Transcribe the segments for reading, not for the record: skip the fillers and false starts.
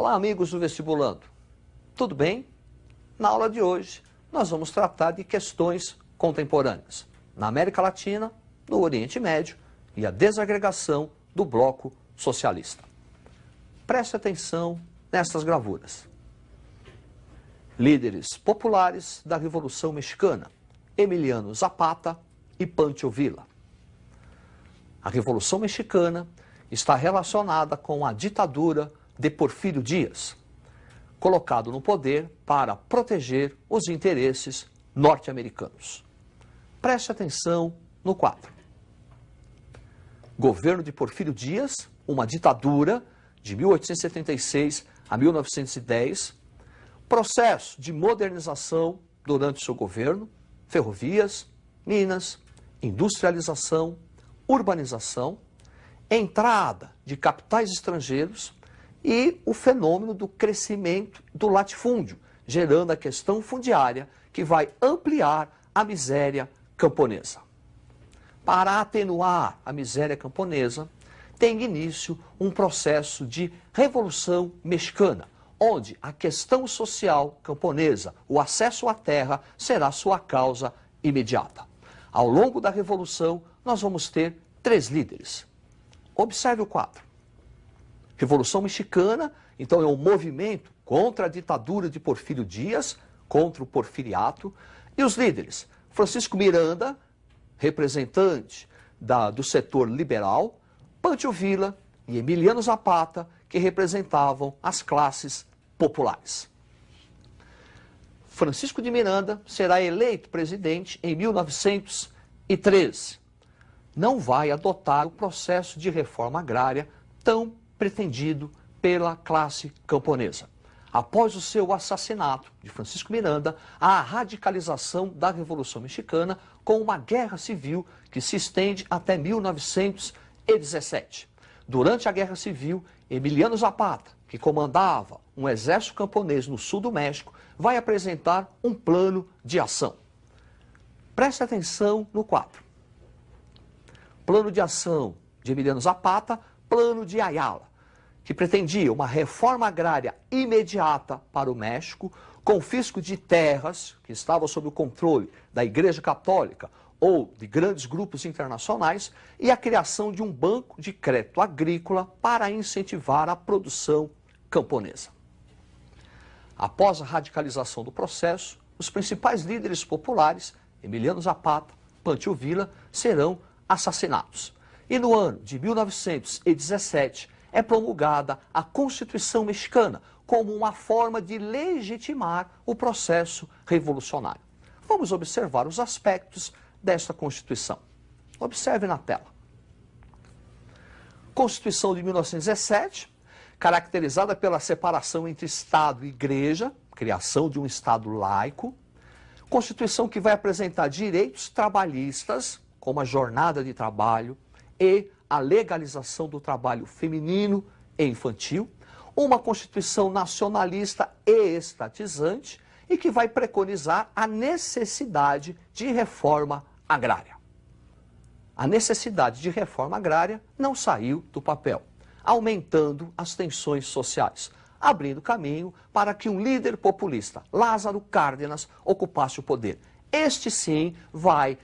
Olá, amigos do Vestibulando. Tudo bem? Na aula de hoje, nós vamos tratar de questões contemporâneas na América Latina, no Oriente Médio e a desagregação do bloco socialista. Preste atenção nestas gravuras. Líderes populares da Revolução Mexicana, Emiliano Zapata e Pancho Villa. A Revolução Mexicana está relacionada com a ditadura de Porfírio Díaz, colocado no poder para proteger os interesses norte-americanos. Preste atenção no quadro. Governo de Porfírio Díaz, uma ditadura de 1876 a 1910, processo de modernização durante seu governo, ferrovias, minas, industrialização, urbanização, entrada de capitais estrangeiros e o fenômeno do crescimento do latifúndio, gerando a questão fundiária que vai ampliar a miséria camponesa. Para atenuar a miséria camponesa, tem início um processo de Revolução Mexicana, onde a questão social camponesa, o acesso à terra, será sua causa imediata. Ao longo da Revolução, nós vamos ter 3 líderes. Observe o quadro. Revolução Mexicana, então, é um movimento contra a ditadura de Porfírio Díaz, contra o porfiriato, e os líderes, Francisco Miranda, representante do setor liberal, Pancho Villa e Emiliano Zapata, que representavam as classes populares. Francisco de Miranda será eleito presidente em 1913. Não vai adotar o processo de reforma agrária tão pretendido pela classe camponesa. Após o seu assassinato de Francisco Miranda, há a radicalização da Revolução Mexicana com uma guerra civil que se estende até 1917. Durante a Guerra Civil, Emiliano Zapata, que comandava um exército camponês no sul do México, vai apresentar um plano de ação. Preste atenção no quadro. Plano de ação de Emiliano Zapata, plano de Ayala, que pretendia uma reforma agrária imediata para o México, confisco de terras que estavam sob o controle da Igreja Católica ou de grandes grupos internacionais e a criação de um banco de crédito agrícola para incentivar a produção camponesa. Após a radicalização do processo, os principais líderes populares, Emiliano Zapata, Pancho Villa, serão assassinados. E no ano de 1917 é promulgada a Constituição Mexicana como uma forma de legitimar o processo revolucionário. Vamos observar os aspectos desta Constituição. Observe na tela. Constituição de 1917, caracterizada pela separação entre Estado e Igreja, criação de um Estado laico. Constituição que vai apresentar direitos trabalhistas, como a jornada de trabalho e a legalização do trabalho feminino e infantil. Uma Constituição nacionalista e estatizante e que vai preconizar a necessidade de reforma agrária. A necessidade de reforma agrária não saiu do papel, aumentando as tensões sociais, abrindo caminho para que um líder populista, Lázaro Cárdenas, ocupasse o poder. Este sim vai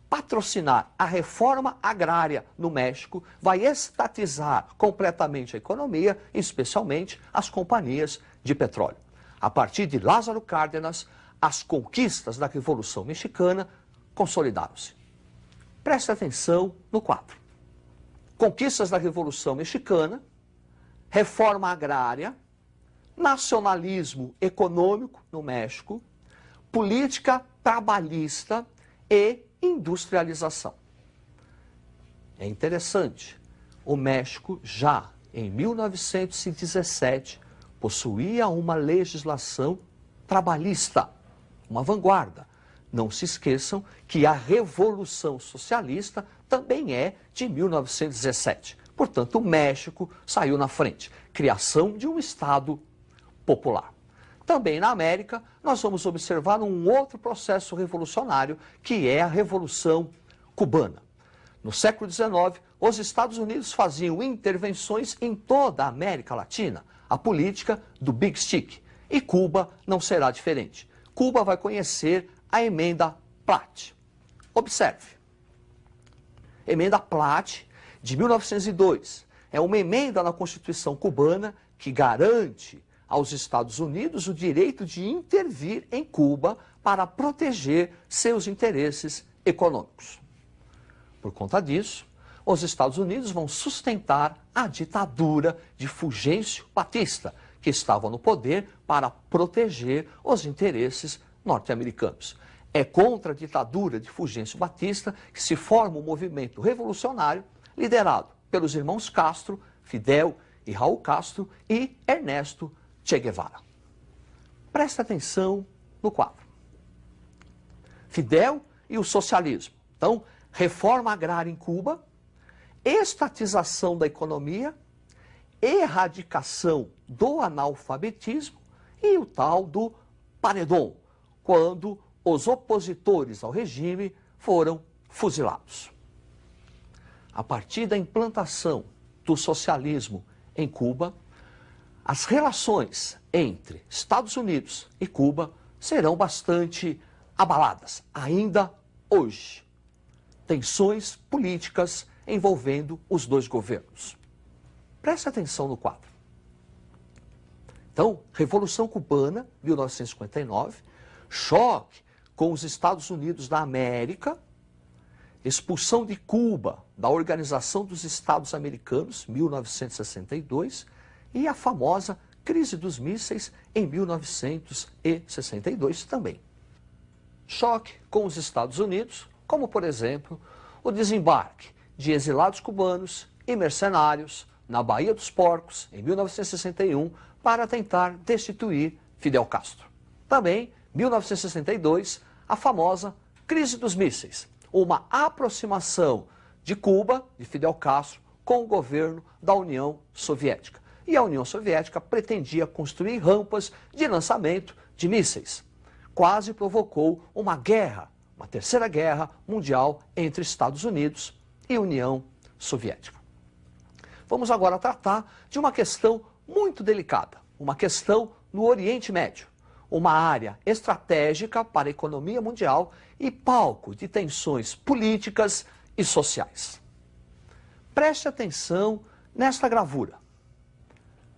patrocinar a reforma agrária no México, vai estatizar completamente a economia, especialmente as companhias de petróleo. A partir de Lázaro Cárdenas, as conquistas da Revolução Mexicana consolidaram-se. Preste atenção no quadro. Conquistas da Revolução Mexicana, reforma agrária, nacionalismo econômico no México, política trabalhista e industrialização. É interessante, o México já em 1917 possuía uma legislação trabalhista, uma vanguarda. Não se esqueçam que a Revolução Socialista também é de 1917. Portanto, o México saiu na frente. Criação de um Estado popular. Também na América, nós vamos observar um outro processo revolucionário, que é a Revolução Cubana. No século XIX, os Estados Unidos faziam intervenções em toda a América Latina, a política do Big Stick. E Cuba não será diferente. Cuba vai conhecer a emenda Platt. Observe. Emenda Platt, de 1902, é uma emenda na Constituição cubana que garante aos Estados Unidos o direito de intervir em Cuba para proteger seus interesses econômicos. Por conta disso, os Estados Unidos vão sustentar a ditadura de Fulgêncio Batista, que estava no poder para proteger os interesses norte-americanos. É contra a ditadura de Fulgêncio Batista que se forma um movimento revolucionário liderado pelos irmãos Castro, Fidel e Raul Castro e Ernesto Che Guevara. Presta atenção no quadro. Fidel e o socialismo. Então, reforma agrária em Cuba, estatização da economia, erradicação do analfabetismo e o tal do paredão, quando os opositores ao regime foram fuzilados. A partir da implantação do socialismo em Cuba, as relações entre Estados Unidos e Cuba serão bastante abaladas, ainda hoje. Tensões políticas envolvendo os dois governos. Preste atenção no quadro. Então, Revolução Cubana, 1959, choque com os Estados Unidos da América, expulsão de Cuba da Organização dos Estados Americanos, 1962, e a famosa crise dos mísseis em 1962 também. Choque com os Estados Unidos, como por exemplo, o desembarque de exilados cubanos e mercenários na Baía dos Porcos, em 1961, para tentar destituir Fidel Castro. Também, 1962, a famosa crise dos mísseis, uma aproximação de Cuba, de Fidel Castro, com o governo da União Soviética. E a União Soviética pretendia construir rampas de lançamento de mísseis. Quase provocou uma guerra, uma terceira guerra mundial entre Estados Unidos e União Soviética. Vamos agora tratar de uma questão muito delicada, uma questão no Oriente Médio, uma área estratégica para a economia mundial e palco de tensões políticas e sociais. Preste atenção nesta gravura.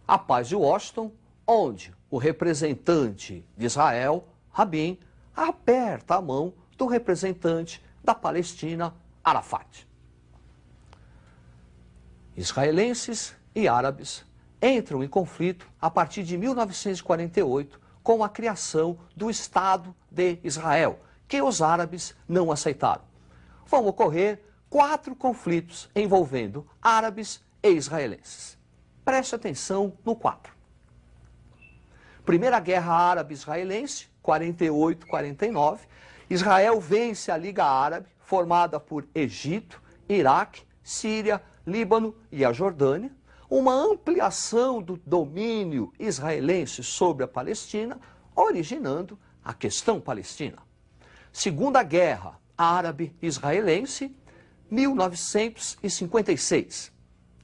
A Paz de Washington, onde o representante de Israel, Rabin, aperta a mão do representante da Palestina, Arafat. Israelenses e árabes entram em conflito a partir de 1948 com a criação do Estado de Israel, que os árabes não aceitaram. Vão ocorrer 4 conflitos envolvendo árabes e israelenses. Preste atenção no quadro. Primeira Guerra Árabe-Israelense, 48-49. Israel vence a Liga Árabe, formada por Egito, Iraque, Síria, Líbano e a Jordânia. Uma ampliação do domínio israelense sobre a Palestina, originando a questão palestina. Segunda Guerra Árabe-Israelense, 1956.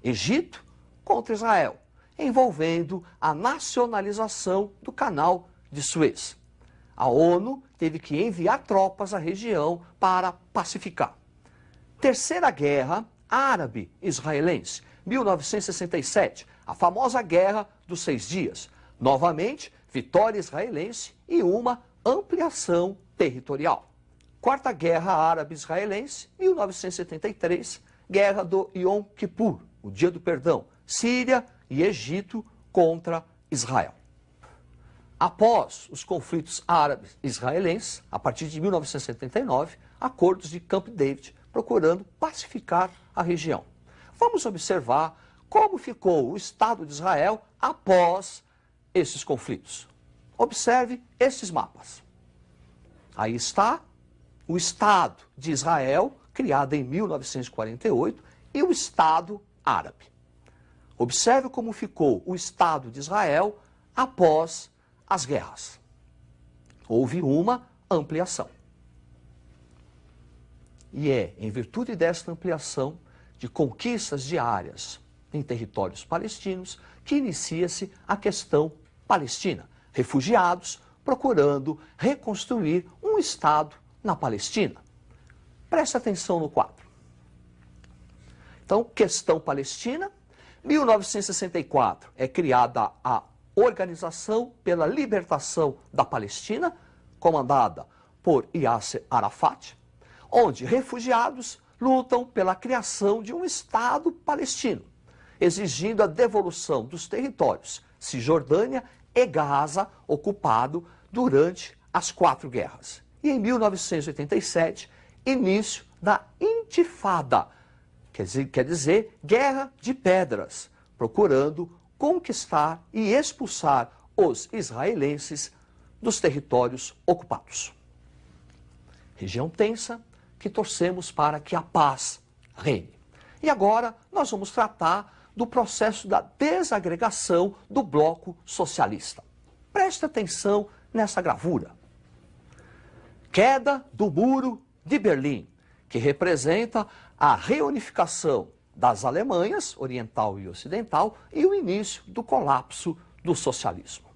Egito contra Israel, envolvendo a nacionalização do Canal de Suez. A ONU teve que enviar tropas à região para pacificar. Terceira Guerra Árabe-Israelense, 1967, a famosa Guerra dos 6 Dias. Novamente, vitória israelense e uma ampliação territorial. Quarta Guerra Árabe-Israelense, 1973, Guerra do Yom Kippur, o Dia do Perdão, Síria e Egito contra Israel. Após os conflitos árabes-israelenses, a partir de 1979, acordos de Camp David, procurando pacificar a região. Vamos observar como ficou o Estado de Israel após esses conflitos. Observe esses mapas. Aí está o Estado de Israel, criado em 1948, e o Estado árabe. Observe como ficou o Estado de Israel após as guerras. Houve uma ampliação. E é em virtude desta ampliação de conquistas diárias em territórios palestinos que inicia-se a questão palestina. Refugiados procurando reconstruir um Estado na Palestina. Preste atenção no quadro. Então, questão palestina. 1964 é criada a Organização pela Libertação da Palestina, comandada por Yasser Arafat, onde refugiados lutam pela criação de um Estado palestino, exigindo a devolução dos territórios Cisjordânia e Gaza, ocupado durante as 4 guerras. E em 1987, início da Intifada, quer dizer, Guerra de Pedras, procurando conquistar e expulsar os israelenses dos territórios ocupados. Região tensa que torcemos para que a paz reine. E agora nós vamos tratar do processo da desagregação do bloco socialista. Preste atenção nessa gravura. Queda do Muro de Berlim, que representa a reunificação das Alemanhas, oriental e ocidental, e o início do colapso do socialismo.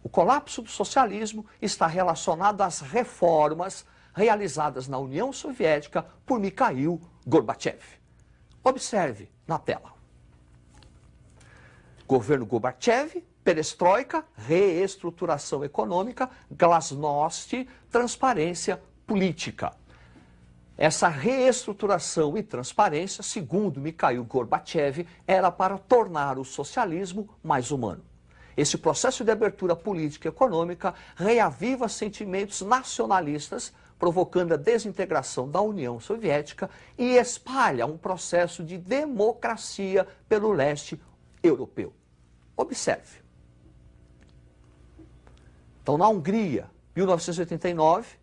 O colapso do socialismo está relacionado às reformas realizadas na União Soviética por Mikhail Gorbachev. Observe na tela. Governo Gorbachev, perestroika, reestruturação econômica, glasnost, transparência política. Essa reestruturação e transparência, segundo Mikhail Gorbachev, era para tornar o socialismo mais humano. Esse processo de abertura política e econômica reaviva sentimentos nacionalistas, provocando a desintegração da União Soviética e espalha um processo de democracia pelo leste europeu. Observe. Então, na Hungria, 1989,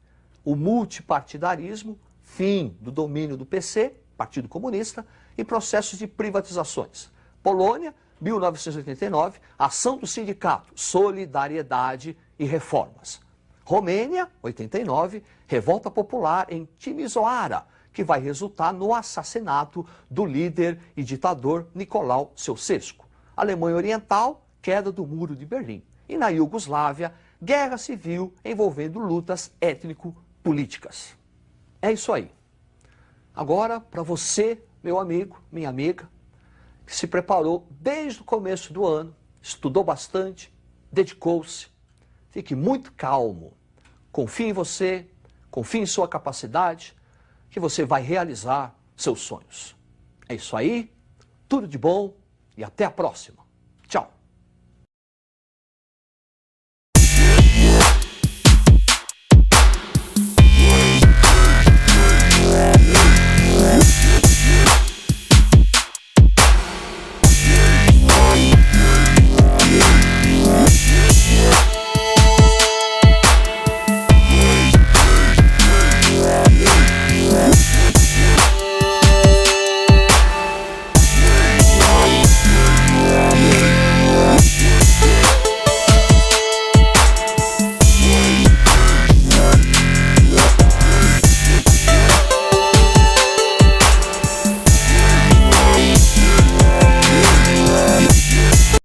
o multipartidarismo, fim do domínio do PC, Partido Comunista, e processos de privatizações. Polônia, 1989, ação do sindicato, solidariedade e reformas. Romênia, 89, revolta popular em Timisoara, que vai resultar no assassinato do líder e ditador Nicolau Ceausescu. Alemanha Oriental, queda do Muro de Berlim. E na Iugoslávia, guerra civil envolvendo lutas étnico-políticas. É isso aí. Agora, para você, meu amigo, minha amiga, que se preparou desde o começo do ano, estudou bastante, dedicou-se, fique muito calmo. Confie em você, confie em sua capacidade, que você vai realizar seus sonhos. É isso aí, tudo de bom e até a próxima.